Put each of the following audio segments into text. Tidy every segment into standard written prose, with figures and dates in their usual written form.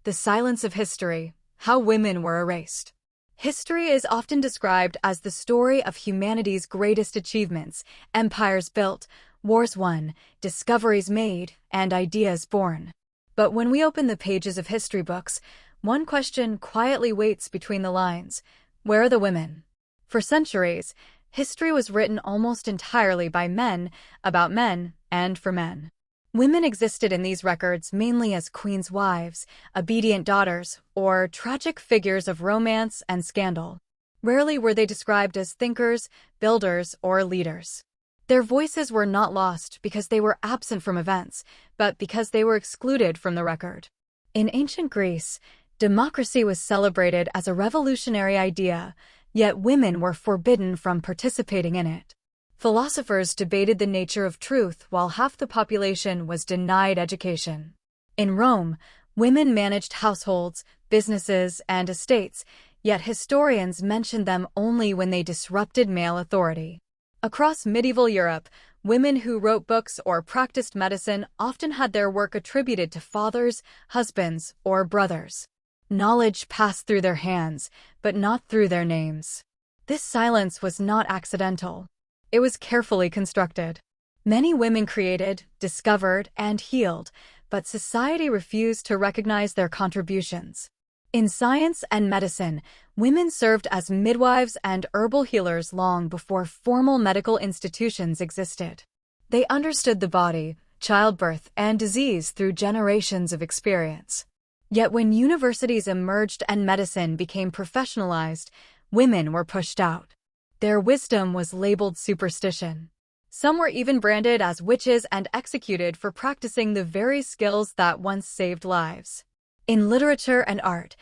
The Silence of History: How Women Were Erased. History is often described as the story of humanity's greatest achievements: empires built, wars won, discoveries made, and ideas born. But when we open the pages of history books, one question quietly waits between the lines: where are the women? For centuries, history was written almost entirely by men, about men, and for men. Women existed in these records mainly as queens' wives, obedient daughters, or tragic figures of romance and scandal. Rarely were they described as thinkers, builders, or leaders. Their voices were not lost because they were absent from events, but because they were excluded from the record. In ancient Greece, democracy was celebrated as a revolutionary idea, yet women were forbidden from participating in it. Philosophers debated the nature of truth while half the population was denied education. In Rome, women managed households, businesses, and estates, yet historians mentioned them only when they disrupted male authority. Across medieval Europe, women who wrote books or practiced medicine often had their work attributed to fathers, husbands, or brothers. Knowledge passed through their hands, but not through their names. This silence was not accidental. It was carefully constructed. Many women created, discovered, and healed, but society refused to recognize their contributions. In science and medicine, women served as midwives and herbal healers long before formal medical institutions existed. They understood the body, childbirth, and disease through generations of experience. Yet when universities emerged and medicine became professionalized, women were pushed out. Their wisdom was labeled superstition. Some were even branded as witches and executed for practicing the very skills that once saved lives. In literature and art,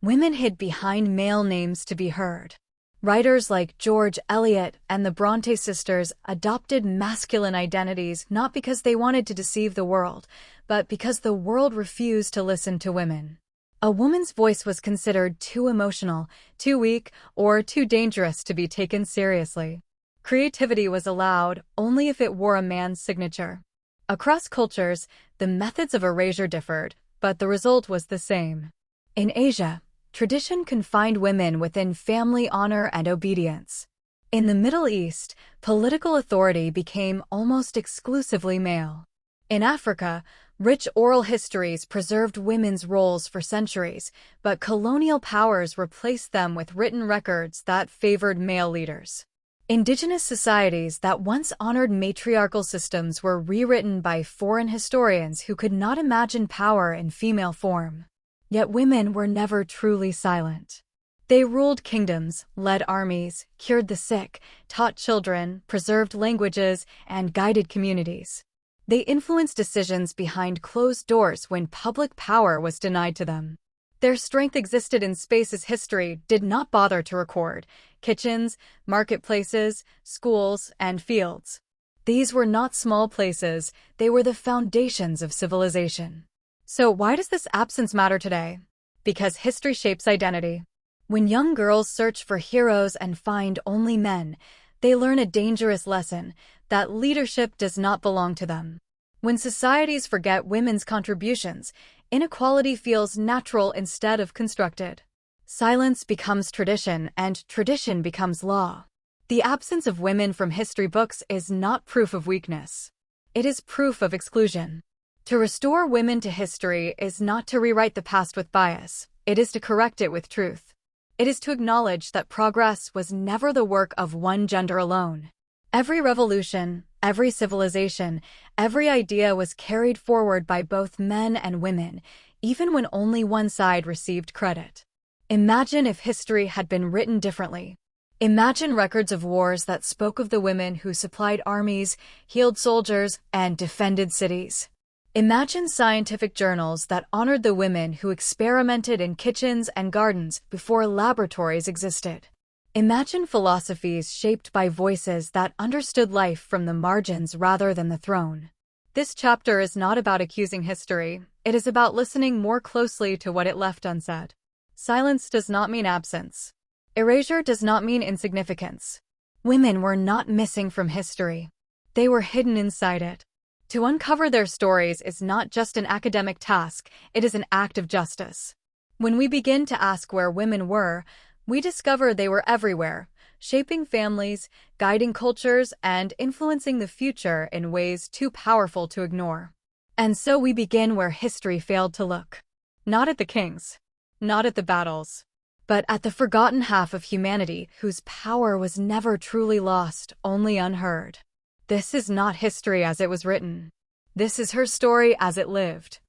women hid behind male names to be heard. Writers like George Eliot and the Bronte sisters adopted masculine identities not because they wanted to deceive the world, but because the world refused to listen to women. A woman's voice was considered too emotional, too weak, or too dangerous to be taken seriously. Creativity was allowed only if it wore a man's signature. Across cultures, the methods of erasure differed, but the result was the same. In Asia, tradition confined women within family honor and obedience. In the Middle East, political authority became almost exclusively male. In Africa, rich oral histories preserved women's roles for centuries, but colonial powers replaced them with written records that favored male leaders. Indigenous societies that once honored matriarchal systems were rewritten by foreign historians who could not imagine power in female form. Yet women were never truly silent. They ruled kingdoms, led armies, cured the sick, taught children, preserved languages, and guided communities. They influenced decisions behind closed doors when public power was denied to them. Their strength existed in spaces history did not bother to record: kitchens, marketplaces, schools, and fields. These were not small places, they were the foundations of civilization. So why does this absence matter today? Because history shapes identity. When young girls search for heroes and find only men, they learn a dangerous lesson: that leadership does not belong to them. When societies forget women's contributions, inequality feels natural instead of constructed. Silence becomes tradition, and tradition becomes law. The absence of women from history books is not proof of weakness. It is proof of exclusion. To restore women to history is not to rewrite the past with bias, it is to correct it with truth. It is to acknowledge that progress was never the work of one gender alone. Every revolution, every civilization, every idea was carried forward by both men and women, even when only one side received credit. Imagine if history had been written differently. Imagine records of wars that spoke of the women who supplied armies, healed soldiers, and defended cities. Imagine scientific journals that honored the women who experimented in kitchens and gardens before laboratories existed. Imagine philosophies shaped by voices that understood life from the margins rather than the throne. This chapter is not about accusing history, it is about listening more closely to what it left unsaid. Silence does not mean absence. Erasure does not mean insignificance. Women were not missing from history. They were hidden inside it. To uncover their stories is not just an academic task, it is an act of justice. When we begin to ask where women were, we discover they were everywhere, shaping families, guiding cultures, and influencing the future in ways too powerful to ignore. And so we begin where history failed to look. Not at the kings, not at the battles, but at the forgotten half of humanity whose power was never truly lost, only unheard. This is not history as it was written. This is her story as it lived.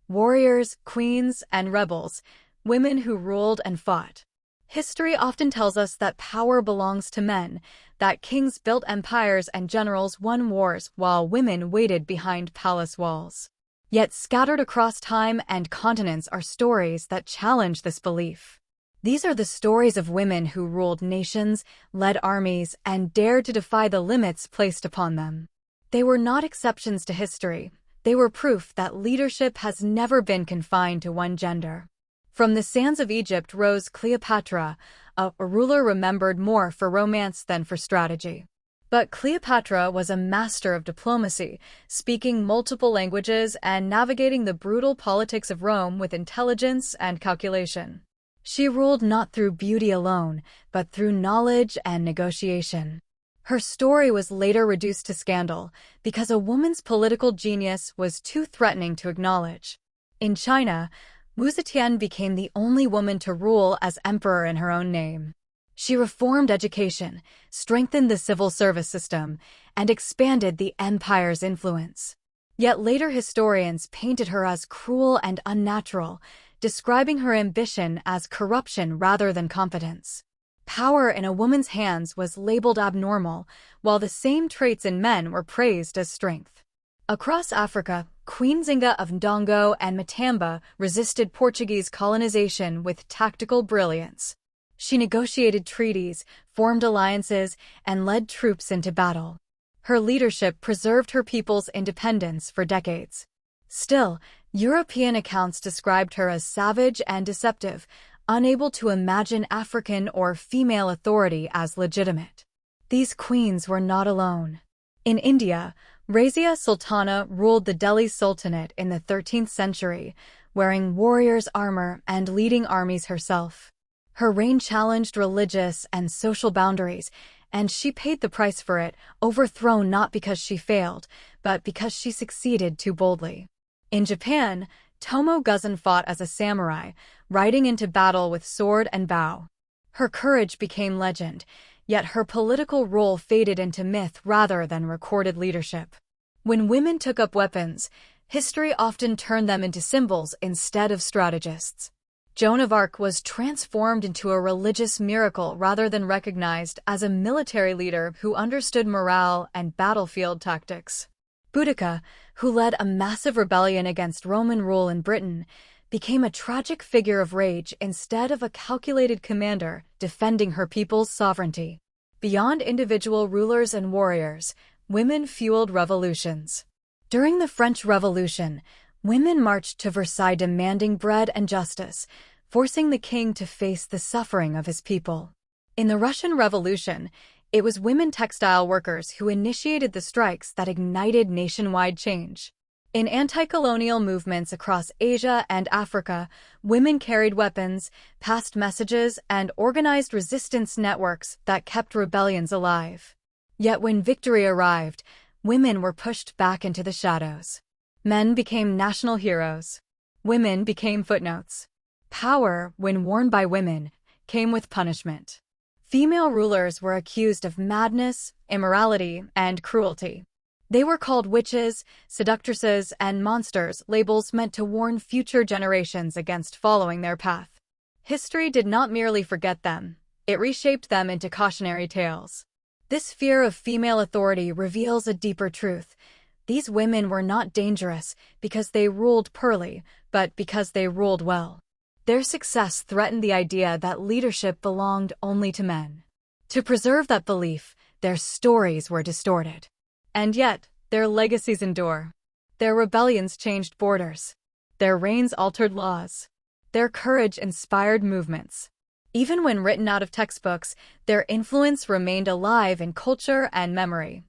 Warriors, queens, and rebels, women who ruled and fought. History often tells us that power belongs to men, that kings built empires and generals won wars while women waited behind palace walls. Yet scattered across time and continents are stories that challenge this belief. These are the stories of women who ruled nations, led armies, and dared to defy the limits placed upon them. They were not exceptions to history. They were proof that leadership has never been confined to one gender. From the sands of Egypt rose Cleopatra, a ruler remembered more for romance than for strategy. But Cleopatra was a master of diplomacy, speaking multiple languages and navigating the brutal politics of Rome with intelligence and calculation. She ruled not through beauty alone, but through knowledge and negotiation. Her story was later reduced to scandal because a woman's political genius was too threatening to acknowledge. In China, Wu Zetian became the only woman to rule as emperor in her own name. She reformed education, strengthened the civil service system, and expanded the empire's influence. Yet later historians painted her as cruel and unnatural, describing her ambition as corruption rather than competence. Power in a woman's hands was labeled abnormal, while the same traits in men were praised as strength. Across Africa, Queen Zinga of Ndongo and Matamba resisted Portuguese colonization with tactical brilliance. She negotiated treaties, formed alliances, and led troops into battle. Her leadership preserved her people's independence for decades. Still, European accounts described her as savage and deceptive, unable to imagine African or female authority as legitimate. These queens were not alone. In India, Razia Sultana ruled the Delhi Sultanate in the 13th century, wearing warriors' armor and leading armies herself. Her reign challenged religious and social boundaries, and she paid the price for it, overthrown not because she failed, but because she succeeded too boldly. In Japan, Tomo Guzan fought as a samurai, riding into battle with sword and bow. Her courage became legend, yet her political role faded into myth rather than recorded leadership. When women took up weapons, history often turned them into symbols instead of strategists. Joan of Arc was transformed into a religious miracle rather than recognized as a military leader who understood morale and battlefield tactics. Boudica, who led a massive rebellion against Roman rule in Britain, became a tragic figure of rage instead of a calculated commander defending her people's sovereignty. Beyond individual rulers and warriors, women fueled revolutions. During the French Revolution, women marched to Versailles demanding bread and justice, forcing the king to face the suffering of his people. In the Russian Revolution, it was women textile workers who initiated the strikes that ignited nationwide change. In anti-colonial movements across Asia and Africa, women carried weapons, passed messages, and organized resistance networks that kept rebellions alive. Yet when victory arrived, women were pushed back into the shadows. Men became national heroes. Women became footnotes. Power, when worn by women, came with punishment. Female rulers were accused of madness, immorality, and cruelty. They were called witches, seductresses, and monsters, labels meant to warn future generations against following their path. History did not merely forget them, it reshaped them into cautionary tales. This fear of female authority reveals a deeper truth. These women were not dangerous because they ruled poorly, but because they ruled well. Their success threatened the idea that leadership belonged only to men. To preserve that belief, their stories were distorted. And yet, their legacies endure. Their rebellions changed borders. Their reigns altered laws. Their courage inspired movements. Even when written out of textbooks, their influence remained alive in culture and memory.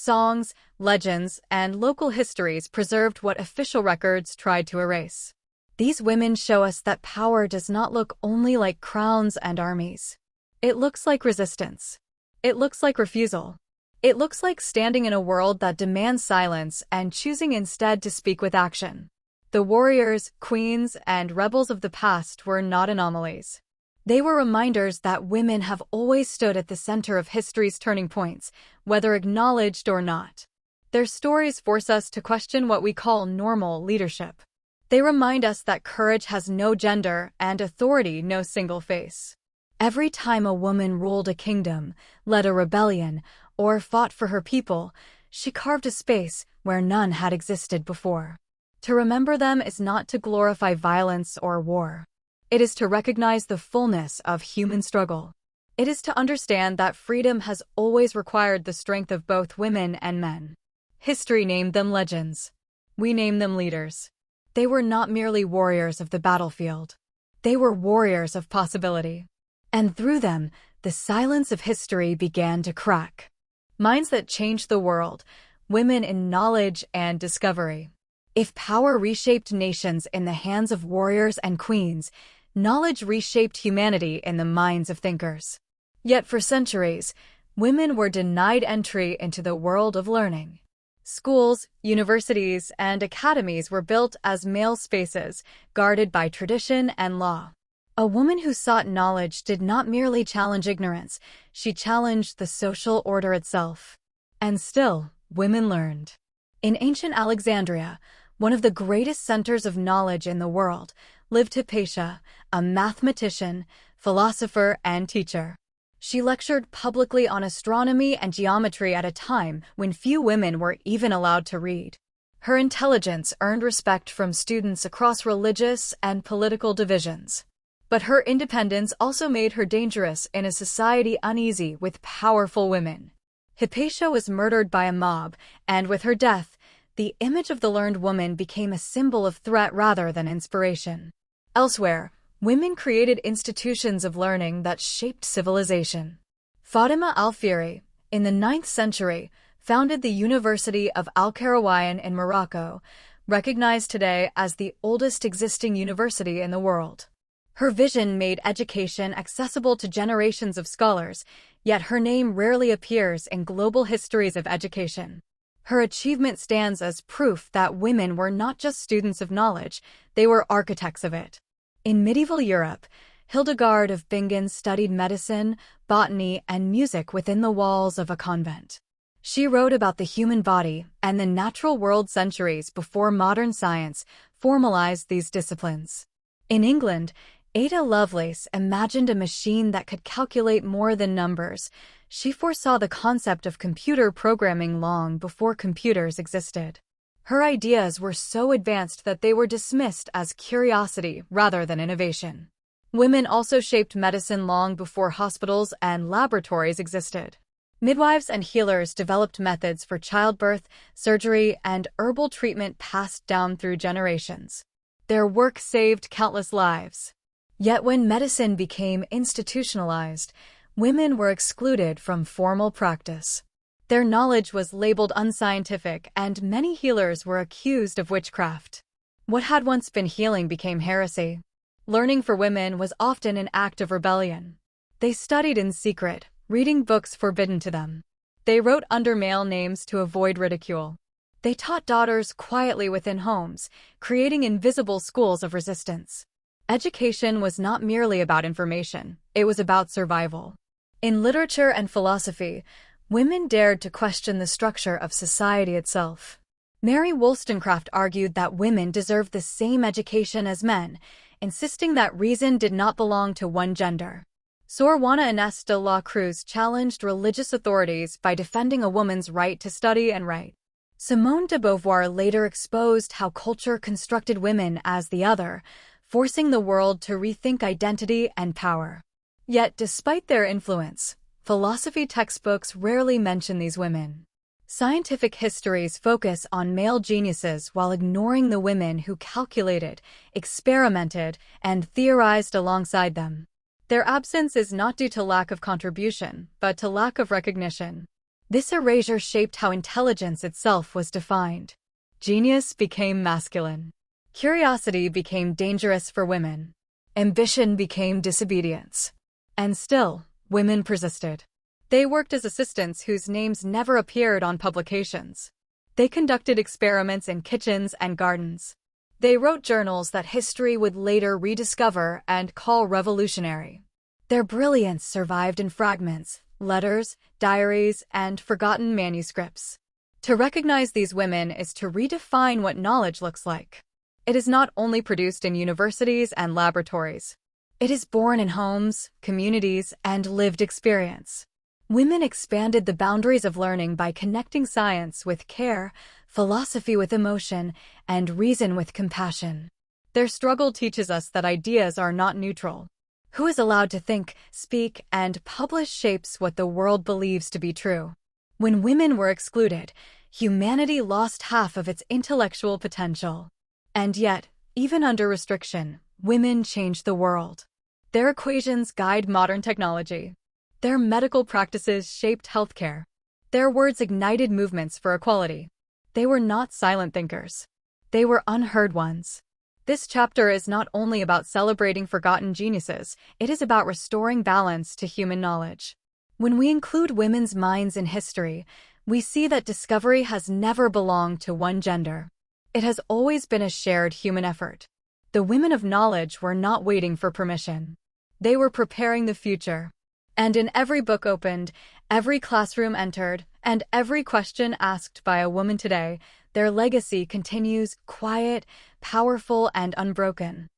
Songs, legends, and local histories preserved what official records tried to erase. These women show us that power does not look only like crowns and armies. It looks like resistance. It looks like refusal. It looks like standing in a world that demands silence and choosing instead to speak with action. The warriors, queens, and rebels of the past were not anomalies. They were reminders that women have always stood at the center of history's turning points, whether acknowledged or not. Their stories force us to question what we call normal leadership. They remind us that courage has no gender and authority no single face. Every time a woman ruled a kingdom, led a rebellion, or fought for her people, she carved a space where none had existed before. To remember them is not to glorify violence or war. It is to recognize the fullness of human struggle. It is to understand that freedom has always required the strength of both women and men. History named them legends. We name them leaders. They were not merely warriors of the battlefield. They were warriors of possibility. And through them, the silence of history began to crack. Minds that changed the world, women in knowledge and discovery. If power reshaped nations in the hands of warriors and queens, knowledge reshaped humanity in the minds of thinkers. Yet for centuries, women were denied entry into the world of learning. Schools, universities, and academies were built as male spaces, guarded by tradition and law. A woman who sought knowledge did not merely challenge ignorance, she challenged the social order itself. And still, women learned. In ancient Alexandria, one of the greatest centers of knowledge in the world, lived Hypatia, a mathematician, philosopher, and teacher. She lectured publicly on astronomy and geometry at a time when few women were even allowed to read. Her intelligence earned respect from students across religious and political divisions. But her independence also made her dangerous in a society uneasy with powerful women. Hypatia was murdered by a mob, and with her death, the image of the learned woman became a symbol of threat rather than inspiration. Elsewhere, women created institutions of learning that shaped civilization. Fatima al-Fihri, in the 9th century, founded the University of Al-Qarawiyyin in Morocco, recognized today as the oldest existing university in the world. Her vision made education accessible to generations of scholars, yet her name rarely appears in global histories of education. Her achievement stands as proof that women were not just students of knowledge, they were architects of it. In medieval Europe, Hildegard of Bingen studied medicine, botany, and music within the walls of a convent. She wrote about the human body and the natural world centuries before modern science formalized these disciplines. In England, Ada Lovelace imagined a machine that could calculate more than numbers. She foresaw the concept of computer programming long before computers existed. Her ideas were so advanced that they were dismissed as curiosity rather than innovation. Women also shaped medicine long before hospitals and laboratories existed. Midwives and healers developed methods for childbirth, surgery, and herbal treatment passed down through generations. Their work saved countless lives. Yet when medicine became institutionalized, women were excluded from formal practice. Their knowledge was labeled unscientific, and many healers were accused of witchcraft. What had once been healing became heresy. Learning for women was often an act of rebellion. They studied in secret, reading books forbidden to them. They wrote under male names to avoid ridicule. They taught daughters quietly within homes, creating invisible schools of resistance. Education was not merely about information, it was about survival. In literature and philosophy, women dared to question the structure of society itself. Mary Wollstonecraft argued that women deserved the same education as men, insisting that reason did not belong to one gender. Sor Juana Inés de la Cruz challenged religious authorities by defending a woman's right to study and write. Simone de Beauvoir later exposed how culture constructed women as the other, forcing the world to rethink identity and power. Yet, despite their influence, philosophy textbooks rarely mention these women. Scientific histories focus on male geniuses while ignoring the women who calculated, experimented, and theorized alongside them. Their absence is not due to lack of contribution, but to lack of recognition. This erasure shaped how intelligence itself was defined. Genius became masculine. Curiosity became dangerous for women. Ambition became disobedience. And still, women persisted. They worked as assistants whose names never appeared on publications. They conducted experiments in kitchens and gardens. They wrote journals that history would later rediscover and call revolutionary. Their brilliance survived in fragments, letters, diaries, and forgotten manuscripts. To recognize these women is to redefine what knowledge looks like. It is not only produced in universities and laboratories. It is born in homes, communities, and lived experience. Women expanded the boundaries of learning by connecting science with care, philosophy with emotion, and reason with compassion. Their struggle teaches us that ideas are not neutral. Who is allowed to think, speak, and publish shapes what the world believes to be true. When women were excluded, humanity lost half of its intellectual potential. And yet, even under restriction, women changed the world. Their equations guide modern technology. Their medical practices shaped healthcare. Their words ignited movements for equality. They were not silent thinkers. They were unheard ones. This chapter is not only about celebrating forgotten geniuses, it is about restoring balance to human knowledge. When we include women's minds in history, we see that discovery has never belonged to one gender. It has always been a shared human effort. The women of knowledge were not waiting for permission. They were preparing the future. And in every book opened, every classroom entered, and every question asked by a woman today, their legacy continues quiet, powerful, and unbroken.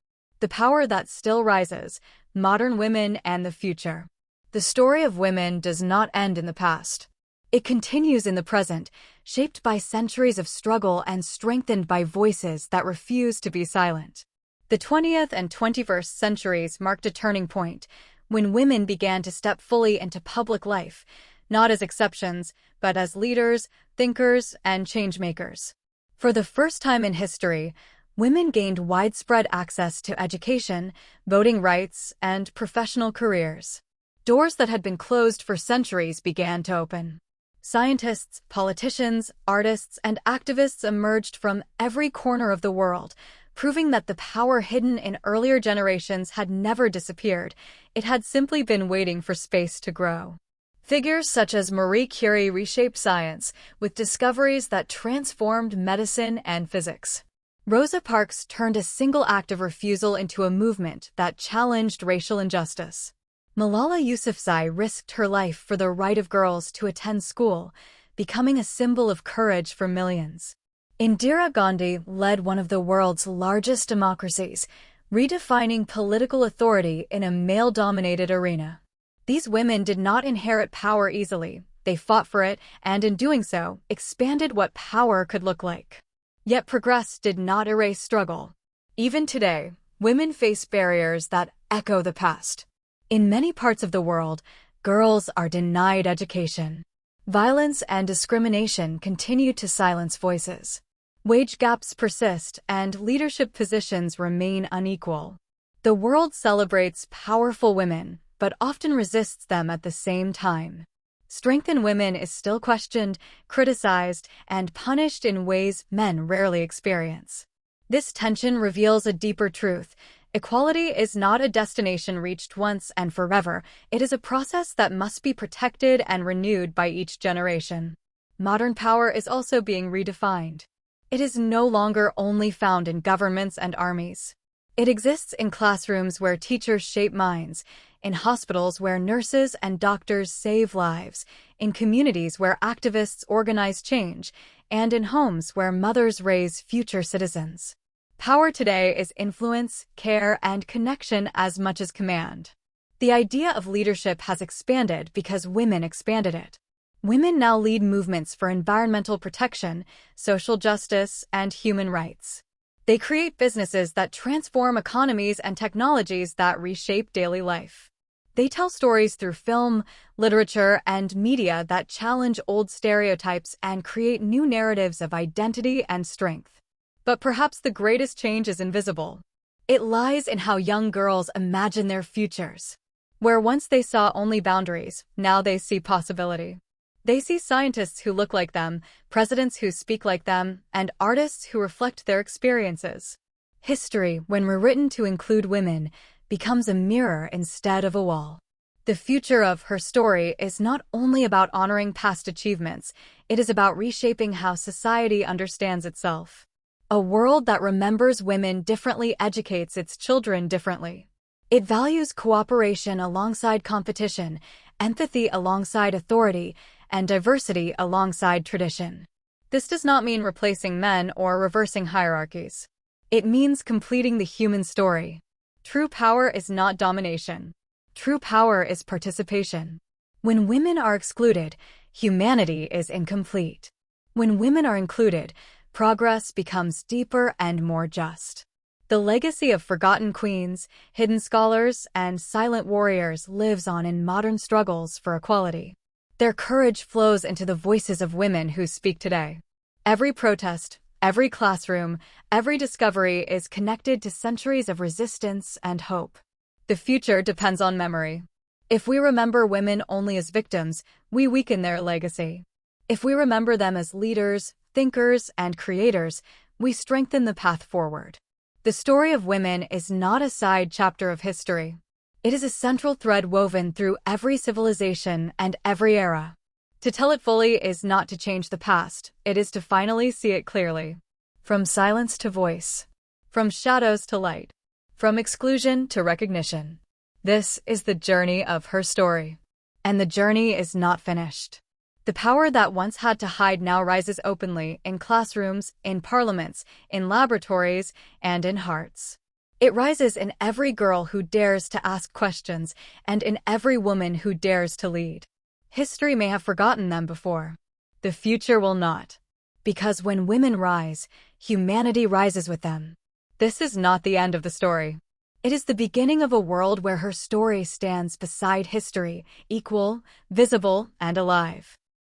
The power that still rises, modern women and the future. The story of women does not end in the past. It continues in the present, shaped by centuries of struggle and strengthened by voices that refuse to be silent. The 20th and 21st centuries marked a turning point, when women began to step fully into public life, not as exceptions, but as leaders, thinkers, and changemakers. For the first time in history, women gained widespread access to education, voting rights, and professional careers. Doors that had been closed for centuries began to open. Scientists, politicians, artists, and activists emerged from every corner of the world, proving that the power hidden in earlier generations had never disappeared. It had simply been waiting for space to grow. Figures such as Marie Curie reshaped science with discoveries that transformed medicine and physics. Rosa Parks turned a single act of refusal into a movement that challenged racial injustice. Malala Yousafzai risked her life for the right of girls to attend school, becoming a symbol of courage for millions. Indira Gandhi led one of the world's largest democracies, redefining political authority in a male-dominated arena. These women did not inherit power easily. They fought for it, and in doing so, expanded what power could look like. Yet progress did not erase struggle. Even today, women face barriers that echo the past. In many parts of the world, girls are denied education. Violence and discrimination continue to silence voices. Wage gaps persist, and leadership positions remain unequal. The world celebrates powerful women, but often resists them at the same time. Strength in women is still questioned, criticized, and punished in ways men rarely experience. This tension reveals a deeper truth. Equality is not a destination reached once and forever. It is a process that must be protected and renewed by each generation. Modern power is also being redefined. It is no longer only found in governments and armies. It exists in classrooms where teachers shape minds, in hospitals where nurses and doctors save lives, in communities where activists organize change, and in homes where mothers raise future citizens. Power today is influence, care, and connection as much as command. The idea of leadership has expanded because women expanded it. Women now lead movements for environmental protection, social justice, and human rights. They create businesses that transform economies and technologies that reshape daily life. They tell stories through film, literature, and media that challenge old stereotypes and create new narratives of identity and strength. But perhaps the greatest change is invisible. It lies in how young girls imagine their futures. Where once they saw only boundaries, now they see possibility. They see scientists who look like them, presidents who speak like them, and artists who reflect their experiences. History, when rewritten to include women, becomes a mirror instead of a wall. The future of Her Story is not only about honoring past achievements, it is about reshaping how society understands itself. A world that remembers women differently educates its children differently. It values cooperation alongside competition, empathy alongside authority, and diversity alongside tradition. This does not mean replacing men or reversing hierarchies. It means completing the human story. True power is not domination. True power is participation. When women are excluded, humanity is incomplete. When women are included, progress becomes deeper and more just. The legacy of forgotten queens, hidden scholars, and silent warriors lives on in modern struggles for equality. Their courage flows into the voices of women who speak today. Every protest, every classroom, every discovery is connected to centuries of resistance and hope. The future depends on memory. If we remember women only as victims, we weaken their legacy. If we remember them as leaders, thinkers, and creators, we strengthen the path forward. The story of women is not a side chapter of history. It is a central thread woven through every civilization and every era. To tell it fully is not to change the past, it is to finally see it clearly. From silence to voice. From shadows to light. From exclusion to recognition. This is the journey of Her Story. And the journey is not finished. The power that once had to hide now rises openly in classrooms, in parliaments, in laboratories, and in hearts. It rises in every girl who dares to ask questions and in every woman who dares to lead. History may have forgotten them before. The future will not. Because when women rise, humanity rises with them. This is not the end of the story. It is the beginning of a world where her story stands beside history, equal, visible, and alive.